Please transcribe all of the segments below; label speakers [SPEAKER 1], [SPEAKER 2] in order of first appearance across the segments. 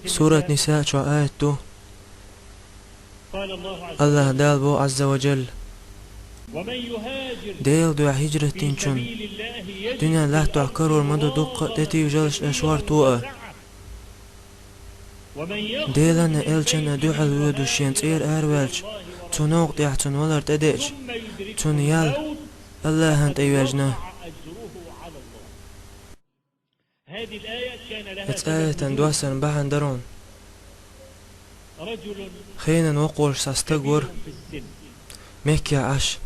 [SPEAKER 1] سورة نساء شو آية الله دال بو عز وجل ديل دو هجرة تنشن دنيا لا تعكروا المدو دق تتي جلش أشوار توقع ديلان إلشن دو حلو دوشين تير أروالش تنوق تحتن ولر تديش تنيال الله هنت أيواجنا آية دواسن بحن درون خينا نوقول ساستقور مكة عش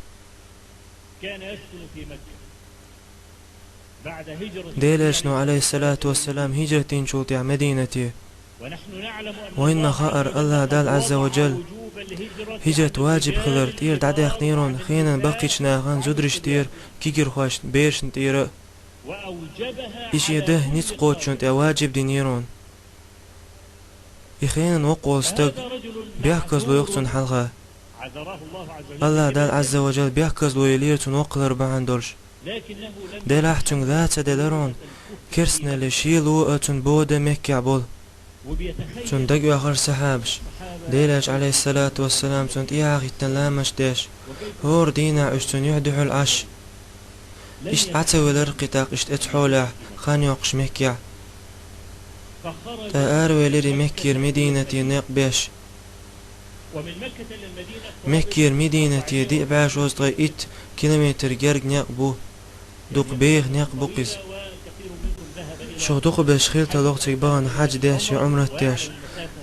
[SPEAKER 1] ديلش نو عليه الصلاة والسلام هجرة شوط مدينتي وإن خائر الله دال عز وجل هجرة واجب خلر تير دعداق نيرون خينا بقيش ناغان زدرش تير كيكر خوش بيرش تير إيش يده نيت قوتشون تا واجب دينيرون يخينا نوقول استق بيحكز لو يقتن حلقة الله دال عز وجل بيحكز لو يلير تنوقلر بعندرش دل احتن لا تدلرون كرسنا لشيلو اتن بودة مكة بول تن دقوا آخر سحابش ديلاش عليه الصلاة والسلام تن تياغي تنلامش ديش هور دينا عشتن يعدحو العش اشت عتوي لرقتاق اشت اتحولح خان يوقش مكة تا اروي لري مكير مدينتي نيق بيش مكير مدينتي دي باش وزغي ات كيلومتر جرق نيق بو دوق بيغ نيق بوقز شو دوق باش خيل تلوق تيبان حاج ديش عمرة ديش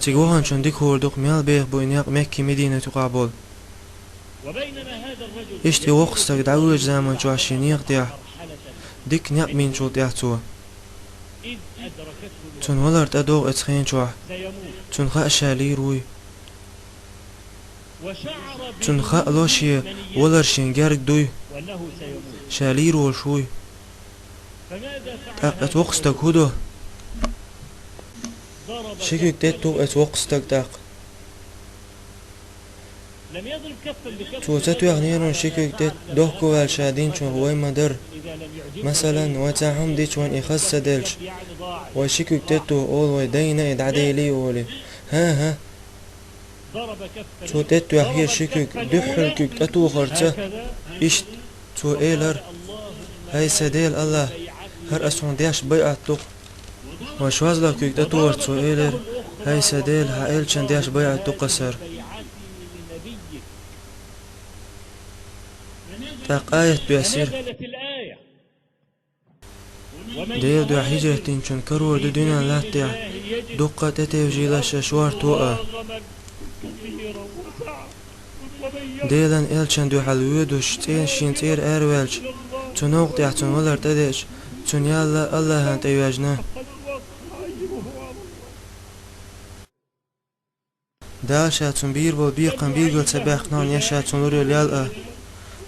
[SPEAKER 1] تيقوهن شون ديك هور دوق ميال بيغ بو نيق مكي مدينة قابول اشتي وقستك دعوج زامن شو عشي نيق ديح ديك نيق مين شو ديح تو تون ولرت ادوغ اتخين شوح تون خاء شالي روي تون خاء لوشي ولرشين جارك دوي شالي رو شوي تاق اتوقستك هدو شكيك تيتو اتوقستك تاق تو تتو يغنيرون شكيك تيت دوكو والشادين شون روي مدر مثلا وتاهم ديش وان إخص دلش وشكيك تيتو اول ويدينا ادعدي لي اولي ها تو تيتو يخير شكيك دحل كيك تتو خرطة اشت تو ايلر هاي سديل الله هر اسون ديش بيعت توق وشوازلا كيك تتو تو ايلر هاي سديل هايل چن ديش بيعت توق قصر تاق آية بيسير ديل دو حجرة تنشن كرور دو دينا لاتيا دقة تتوجي لششوار توقع ديلان إلشن دو حلوه دو شتين شينتير أروالش تنوق تحتن ولر تدش تن يالا الله هانت أيواجنا داشا تن بير بول بيقن بيقل سباقنان يشا تن لوري اليالأ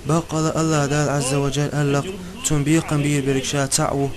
[SPEAKER 1] بقال الله دال عز وجل ألق تن بيقن بير بركشا تعو